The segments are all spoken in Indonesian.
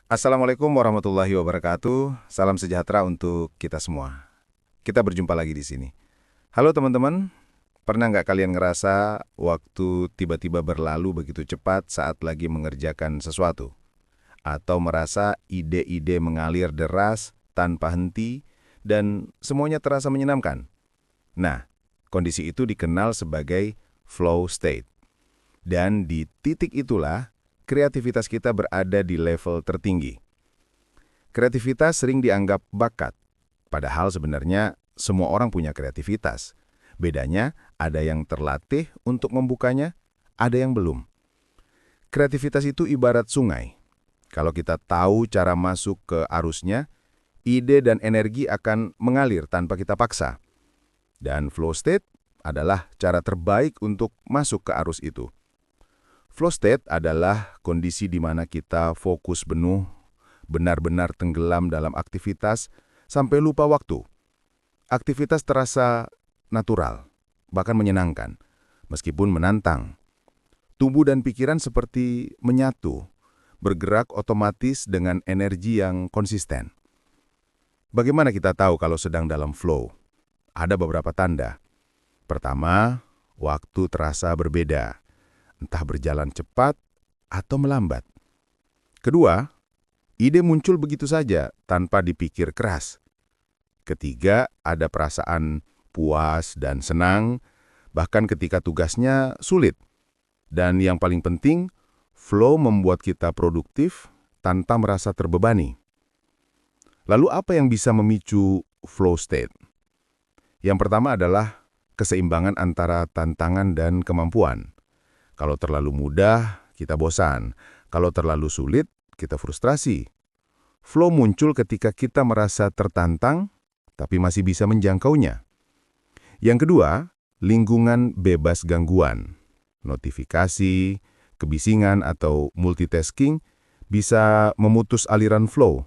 Assalamualaikum warahmatullahi wabarakatuh. Salam sejahtera untuk kita semua. Kita berjumpa lagi di sini. Halo teman-teman, pernah nggak kalian ngerasa waktu tiba-tiba berlalu begitu cepat saat lagi mengerjakan sesuatu? Atau merasa ide-ide mengalir deras tanpa henti dan semuanya terasa menyenangkan? Nah, kondisi itu dikenal sebagai flow state. Dan di titik itulah kreativitas kita berada di level tertinggi. Kreativitas sering dianggap bakat, padahal sebenarnya semua orang punya kreativitas. Bedanya, ada yang terlatih untuk membukanya, ada yang belum. Kreativitas itu ibarat sungai. Kalau kita tahu cara masuk ke arusnya, ide dan energi akan mengalir tanpa kita paksa. Dan flow state adalah cara terbaik untuk masuk ke arus itu. Flow state adalah kondisi di mana kita fokus penuh, benar-benar tenggelam dalam aktivitas sampai lupa waktu. Aktivitas terasa natural, bahkan menyenangkan, meskipun menantang. Tubuh dan pikiran seperti menyatu, bergerak otomatis dengan energi yang konsisten. Bagaimana kita tahu kalau sedang dalam flow? Ada beberapa tanda. Pertama, waktu terasa berbeda, entah berjalan cepat atau melambat. Kedua, ide muncul begitu saja tanpa dipikir keras. Ketiga, ada perasaan puas dan senang, bahkan ketika tugasnya sulit. Dan yang paling penting, flow membuat kita produktif tanpa merasa terbebani. Lalu apa yang bisa memicu flow state? Yang pertama adalah keseimbangan antara tantangan dan kemampuan. Kalau terlalu mudah, kita bosan. Kalau terlalu sulit, kita frustrasi. Flow muncul ketika kita merasa tertantang, tapi masih bisa menjangkaunya. Yang kedua, lingkungan bebas gangguan. Notifikasi, kebisingan, atau multitasking bisa memutus aliran flow.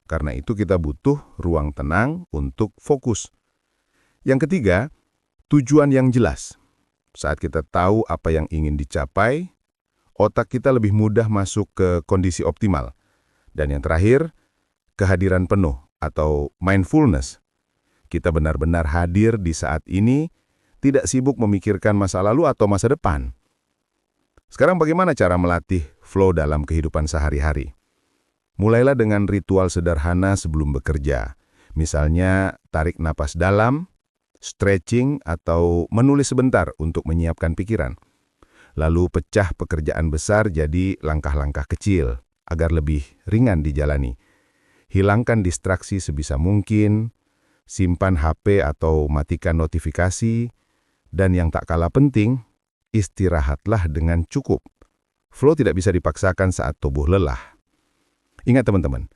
Karena itu kita butuh ruang tenang untuk fokus. Yang ketiga, tujuan yang jelas. Saat kita tahu apa yang ingin dicapai, otak kita lebih mudah masuk ke kondisi optimal. Dan yang terakhir, kehadiran penuh atau mindfulness. Kita benar-benar hadir di saat ini, tidak sibuk memikirkan masa lalu atau masa depan. Sekarang bagaimana cara melatih flow dalam kehidupan sehari-hari? Mulailah dengan ritual sederhana sebelum bekerja. Misalnya, tarik napas dalam, stretching, atau menulis sebentar untuk menyiapkan pikiran. Lalu pecah pekerjaan besar jadi langkah-langkah kecil, agar lebih ringan dijalani. Hilangkan distraksi sebisa mungkin, simpan HP atau matikan notifikasi, dan yang tak kalah penting, istirahatlah dengan cukup. Flow tidak bisa dipaksakan saat tubuh lelah. Ingat teman-teman,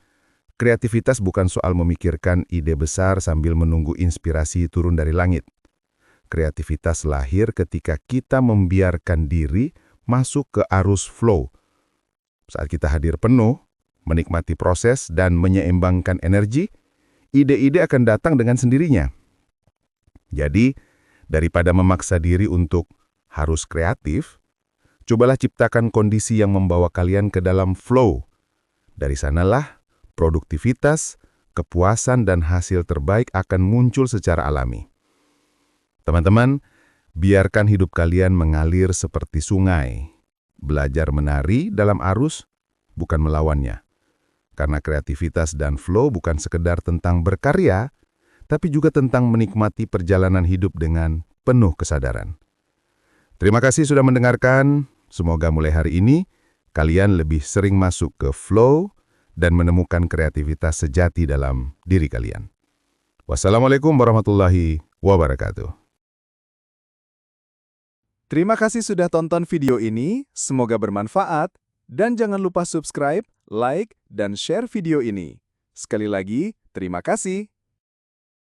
kreativitas bukan soal memikirkan ide besar sambil menunggu inspirasi turun dari langit. Kreativitas lahir ketika kita membiarkan diri masuk ke arus flow. Saat kita hadir penuh, menikmati proses dan menyeimbangkan energi, ide-ide akan datang dengan sendirinya. Jadi, daripada memaksa diri untuk harus kreatif, cobalah ciptakan kondisi yang membawa kalian ke dalam flow. Dari sanalah, produktivitas, kepuasan, dan hasil terbaik akan muncul secara alami. Teman-teman, biarkan hidup kalian mengalir seperti sungai. Belajar menari dalam arus, bukan melawannya. Karena kreativitas dan flow bukan sekedar tentang berkarya, tapi juga tentang menikmati perjalanan hidup dengan penuh kesadaran. Terima kasih sudah mendengarkan. Semoga mulai hari ini, kalian lebih sering masuk ke flow dan menemukan kreativitas sejati dalam diri kalian. Wassalamualaikum warahmatullahi wabarakatuh. Terima kasih sudah tonton video ini, semoga bermanfaat, dan jangan lupa subscribe, like, dan share video ini. Sekali lagi, terima kasih.